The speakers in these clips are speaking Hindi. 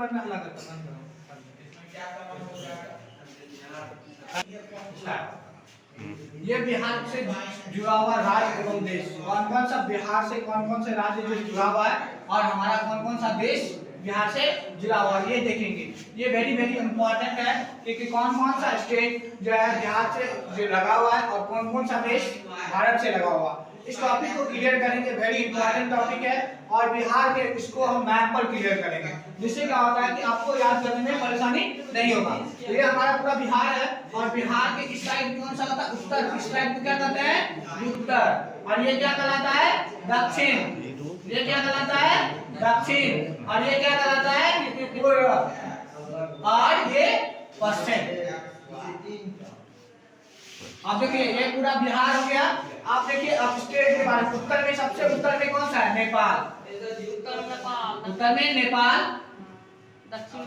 बाद में हल्ला करता बंद करो। इसमें क्या कमाल हो गया? ये बिहार से जुड़ा हुआ राज्य एवं देश, कौन कौन सा बिहार से कौन कौन से राज्य जो जुड़ा हुआ है और हमारा कौन कौन सा देश बिहार से जुड़ा हुआ है, ये देखेंगे। ये वेरी वेरी इंपॉर्टेंट है कि कौन कौन सा स्टेट जो है बिहार से जो लगा हुआ है और कौन कौन सा देश भारत से लगा हुआ है। इस टॉपिक को क्लियर करेंगे, वेरी इंपॉर्टेंट टॉपिक है और बिहार के इसको हम मैप पर क्लियर करेंगे, जिससे क्या होता है कि आपको याद करने में परेशानी नहीं होगा। तो ये हमारा पूरा बिहार है और बिहार के इस साइड कौन सा होता है? उत्तर। इस साइड को क्या कहते हैं? उत्तर। और ये क्या कहलाता है? दक्षिण। ये क्या कहलाता है? दक्षिण। और ये क्या कहलाता है? पूर्व। और ये पश्चिम। अब देखिए ये पूरा बिहार हो गया। आप देखिए अब स्टेट के बारे में, उत्तर में सबसे उत्तर में कौन सा है? नेपाल। उत्तर में नेपाल,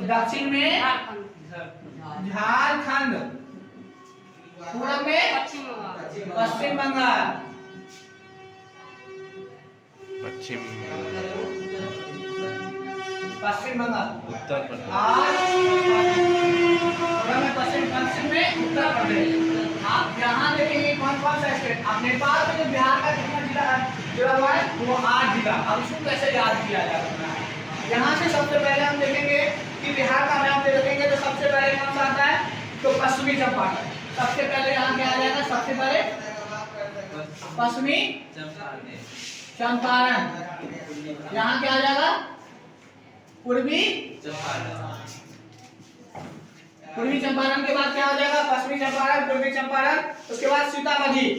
दक्षिण में झारखंड, पूर्व में पश्चिम बंगाल, पश्चिम बंगाल, उत्तर प्रदेश, पश्चिम में उत्तर प्रदेश। आप यहाँ देखेंगे कौन कौन सा स्टेट। आप नेपाल में जो बिहार का कितना जिला जुड़ा हुआ है वो 8 जिला। अब इसको कैसे याद किया जा सकता है? यहाँ से सबसे पहले हम देखेंगे कि बिहार का मैप देखेंगे तो सबसे पहले कौन सा आता है? तो पश्चिमी चंपारण। सबसे पहले यहाँ क्या आ जाएगा? सबसे पहले पश्चिमी चंपारण। यहाँ क्या आ जाएगा? पूर्वी चंपारण के बाद क्या हो जाएगा? पश्चिमी चंपारण, पूर्वी चंपारण, उसके बाद सीतामढ़ी।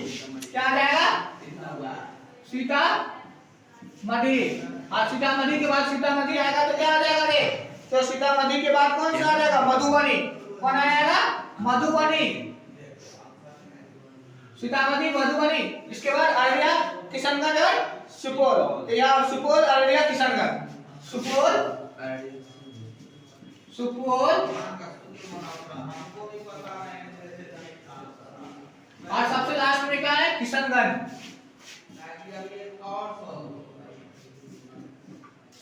क्या आ जाएगा? सीतामढ़ी। और सीतामढ़ी के बाद सीतामढ़ी आएगा तो क्या आ जाएगा रे? तो सीतामढ़ी के बाद कौन सा आ जाएगा? मधुबनी। कौन आएगा? मधुबनी। सीतामढ़ी, मधुबनी। इसके बाद अररिया, किशनगंज और सुपौल। या सुपौल, अररिया, किशनगंज। सुपौल और सबसे लास्ट में क्या है? किशनगंज।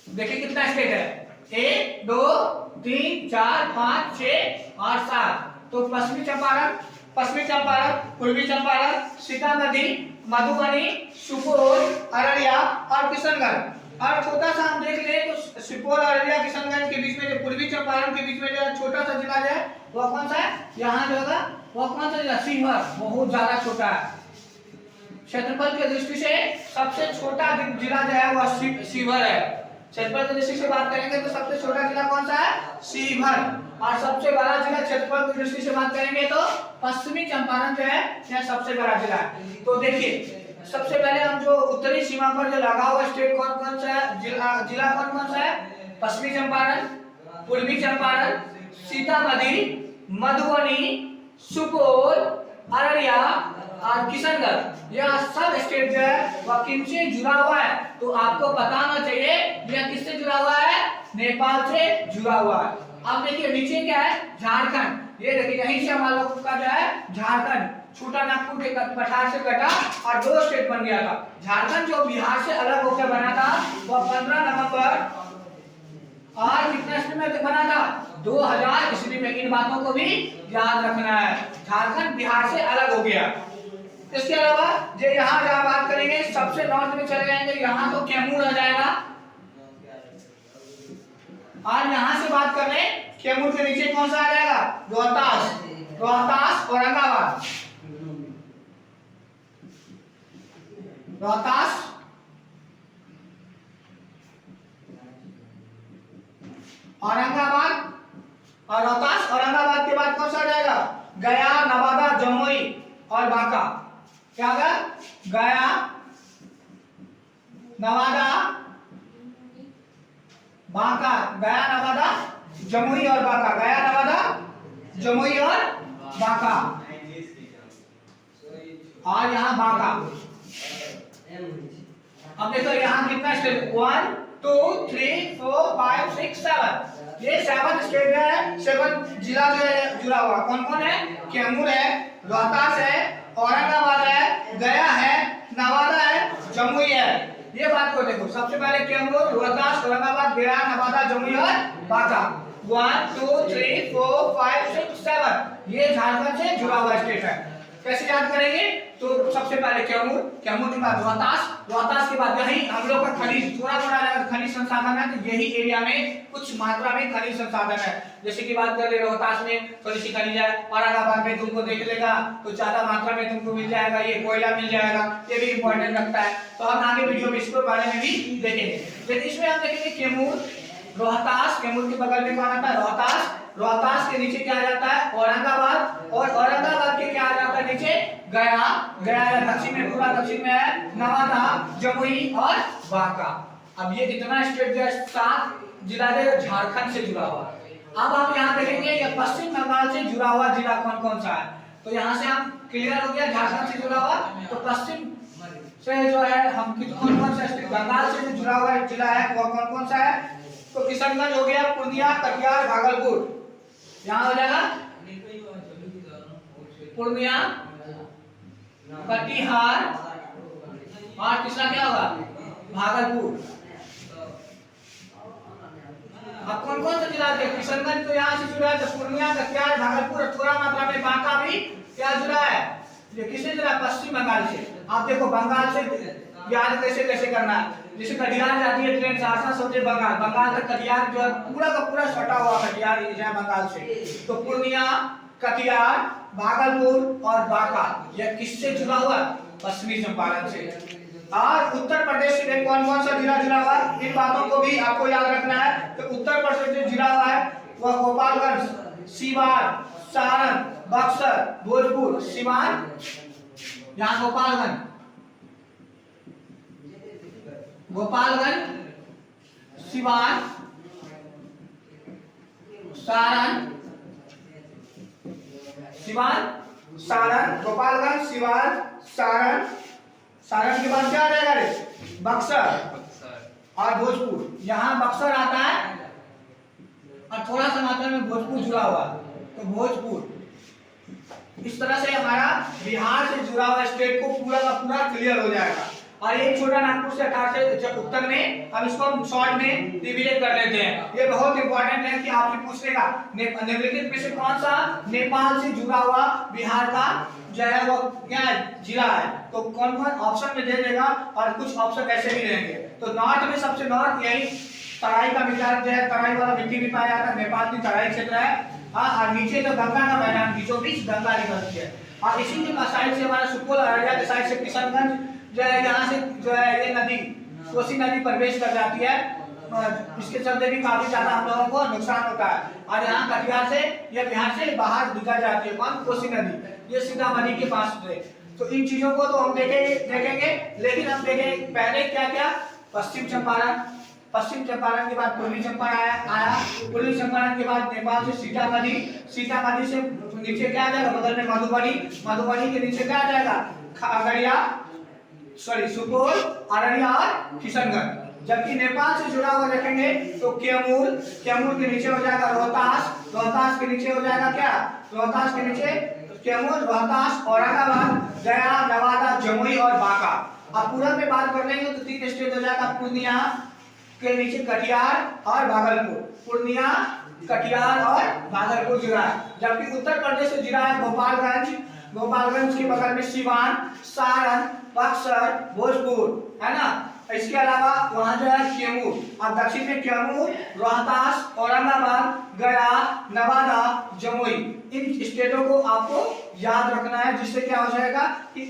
देखिए कितना स्टेट है? 1 2 3 4 5 6 और 7। तो पश्चिमी चंपारण, पूर्वी चंपारण, सीतामढ़ी, मधुबनी, सुपौल, अररिया और किशनगंज। और छोटा सा हम देख ले तो सुपौल, अररिया, किशनगंज के बीच में जो पूर्वी चंपारण के बीच में जो छोटा सा जिला है वो कौन सा है? यहाँ जो होगा वो कौन सा जिला? शिवहर। बहुत ज्यादा छोटा है। क्षेत्रफल की दृष्टि से सबसे छोटा जिला जो है वो शिवहर है। क्षेत्रफल की दृष्टि से बात करेंगे तो सबसे छोटा जिला कौन सा है? शिवहर। और सबसे बड़ा जिला क्षेत्रफल की दृष्टि से बात करेंगे तो पश्चिमी चंपारण जो है यह सबसे बड़ा जिला है। तो देखिए सबसे पहले हम जो उत्तरी सीमा पर जो लगा हुआ स्टेट कौन कौन सा है? जिला कौन कौन सा है? पश्चिमी चंपारण, पूर्वी चंपारण, सीतामढ़ी, मधुबनी, सुपौल, अररिया और किशनगंज। यह सब स्टेट जो है वह किनसे जुड़ा हुआ है? तो आपको बताना चाहिए यह किससे जुड़ा हुआ है? नेपाल से जुड़ा हुआ है। अब देखिए नीचे क्या है? झारखंड। ये देखिए यहीं से हमारा लोग का जो है झारखंड छोटा नागपुर के पठार से कटा और 2 स्टेट बन गया था। झारखंड जो बिहार से अलग होकर बना था वह 15 नवंबर और कितना ईस्वी में बना था? 2000 ईस्वी में। इन बातों को भी याद रखना है। झारखंड बिहार से अलग हो गया। इसके अलावा जो यहाँ जहाँ बात करेंगे सबसे नॉर्थ में चले जाएंगे, यहाँ तो कैमूर आ जाएगा। और यहाँ से बात कर ले कैमूर के नीचे कौन सा आ जाएगा? रोहतास, औरंगाबाद। रोहतास, औरंगाबाद। और रोहतास, औरंगाबाद के बाद कौन सा आ जाएगा? गया, नवादा, जमुई और बांका। क्या होगा? गया, नवादा, बांका। गया, नवादा, जमुई और बांका। गया, नवादा, जमुई और बांका। और यहाँ बांका। अब देखो यहाँ कितना स्टेट? 1 2 3 4 5 6 7। ये 7 स्टेट है, 7 जिला जो है जुड़ा हुआ। कौन कौन है? कैमूर है, रोहतास है, औरंगाबाद है, गया है, नवादा है, जमुई है। ये बात को देखो, सबसे पहले कैमूर, रोहतास, औरंगाबाद, गया, नवादा, जमुई और बांका। 1 2 3 4 5 6 7 ये झारखंड से जुड़ा हुआ स्टेट है। कैसे याद करेंगे? तो सबसे पहले कैमूर, कैमूर के बाद रोहतास, रोहतास के बाद यही हम लोग का खनिज, थोड़ा मोड़ा खनिज संसाधन है, तो यही एरिया में कुछ मात्रा में खनिज संसाधन है। जैसे कि बात कर ले रोहतास में थोड़ी सी खनिज है, औरंगाबाद में तुमको देख लेगा तो ज्यादा मात्रा में तुमको मिल जाएगा, ये कोयला मिल जाएगा, ये भी इंपॉर्टेंट रखता है। तो हम आगे वीडियो में इसको बारे में भी देखेंगे। लेकिन इसमें हम देखेंगे कैमूर, रोहतास, कैमूर के बगल में कौन आता है? रोहतास, रोहतास के नीचे क्या आ जाता है? औरंगाबाद, और औरंगाबाद के क्या आ जाता है नीचे? गया, गया दक्षिण में, पूरा दक्षिण में है, नवादा, जमुई और बांका। अब ये इतना स्टेट जो है 7 जिला जो झारखंड से जुड़ा हुआ। अब आप यहाँ देखेंगे ये पश्चिम बंगाल से जुड़ा हुआ जिला कौन कौन सा है। तो यहाँ से हम क्लियर हो गया झारखंड से जुड़ा हुआ। तो पश्चिम से जो है हम कौन कौन सा स्टेट, बंगाल से जो जुड़ा हुआ जिला है वो कौन कौन सा है? तो किशनगंज हो गया, पूर्णिया, कटिहार, भागलपुर, यहाँ हो जाएगा पूर्णिया, कटिहार और तीसरा क्या होगा? भागलपुर। अब कौन कौन सा जिला है? किशनगंज तो यहाँ से जुड़ा है, तो पूर्णिया, कटिहार, भागलपुर और थोड़ा मात्रा में बांका भी क्या जुड़ा है? ये किससे जुड़ा? पश्चिम बंगाल से। आप देखो बंगाल से याद कैसे कैसे करना है। जैसे कटिहार जाती है ट्रेन सहरसा से बंगाल, बंगाल तक कटिहार जो है पूरा का पूरा सटा हुआ कटिहार है बंगाल से। तो पूर्णिया, कटिहार, भागलपुर और बांका यह किससे जुड़ा हुआ? पश्चिमी चंपारण से। और उत्तर प्रदेश में कौन कौन सा जिला जुड़ा हुआ? इन बातों को भी आपको याद रखना है। तो उत्तर प्रदेश जो जुड़ा हुआ है वह गोपालगंज, सीवान, सारण, बक्सर, भोजपुर, सीवान, यहाँ गोपालगंज, गोपालगंज, सीवान, सारण, सीवान, सारण, गोपालगंज, सीवान, सारण, सारण के बाद क्या आ जाएगा रे? बक्सर और भोजपुर। यहाँ बक्सर आता है और थोड़ा सा मात्रा में भोजपुर जुड़ा हुआ। तो भोजपुर, इस तरह से हमारा बिहार से जुड़ा हुआ स्टेट को पूरा का पूरा क्लियर हो जाएगा। और एक छोटा नागपुर से 18 से उत्तर में, अब इसको हम शॉर्ट में डिवीजन कर लेते हैं। ये बहुत इंपॉर्टेंट है कि आपसे पूछ लेगा निम्नलिखित में से कौन सा नेपाल से जुड़ा हुआ बिहार का जो है वो क्या जिला है? तो कौन कौन ऑप्शन में दे देगा और कुछ ऑप्शन ऐसे भी रहेंगे। तो नॉर्थ में सबसे नॉर्थ यही तराई का मिजाज जो है, तराई वाला मिट्टी भी पाया जाता है, नेपाल की तराई क्षेत्र है। हाँ, और नीचे जो गंगा का मैदान बीचों बीच गंगा निकलती है। और इसी के साइड से हमारा सुपौल अररिया के साइड से किशनगंज जो है, यहाँ से जो है ये नदी कोसी नदी प्रवेश कर जाती है। इसके चलते भी काफी ज्यादा हम लोगों को नुकसान होता है। और यहाँ कटिहार से या बिहार से बाहर निकल जाती है कौन? कोसी नदी, ये सीतामढ़ी के पास से। तो इन चीजों को तो हम देखेंगे, लेकिन हम देखेंगे पहले क्या क्या? पश्चिम चंपारण, पश्चिम चंपारण के बाद पूर्वी चंपारण आया, पूर्वी चंपारण के बाद नेपाल से सीतामढ़ी, सीतामढ़ी से नीचे क्या आ जाएगा? बगल में मधुबनी, मधुबनी के नीचे क्या आ जाएगा? खगड़िया, सॉरी सुपौल, अररिया और किशनगंज। जबकि नेपाल से जुड़ा हुआ देखेंगे तो कैमूर, कैमूर के नीचे हो जाएगा रोहतास, रोहतास के नीचे हो जाएगा क्या? रोहतास के नीचे कैमूर, रोहतास, औरंगाबाद, गया, नवादा, जमुई और बांका। अब पूरा में बात कर लेंगे तो 3 स्टेट हो जाएगा। पूर्णिया के नीचे कटिहार और भागलपुर, पूर्णिया, कटिहार और भागलपुर जुड़ा है। जबकि उत्तर प्रदेश से जुड़ा है गोपालगंज, गोपालगंज के बगल में सीवान, सारण, बक्सर, भोजपुर, है ना। इसके अलावा वहां जो है कैमूर, और दक्षिण में कैमूर, रोहतास, औरंगाबाद, गया, नवादा, जमुई। इन स्टेटों को आपको याद रखना है, जिससे क्या हो जाएगा कि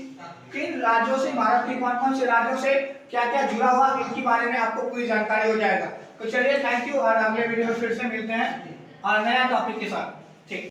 किन राज्यों से, भारत के कौन कौन से राज्यों से क्या क्या जुड़ा हुआ, इनके बारे में आपको पूरी जानकारी हो जाएगा। तो चलिए थैंक यू, और अगले वीडियो में फिर से मिलते हैं और नया टॉपिक के साथ। ठीक।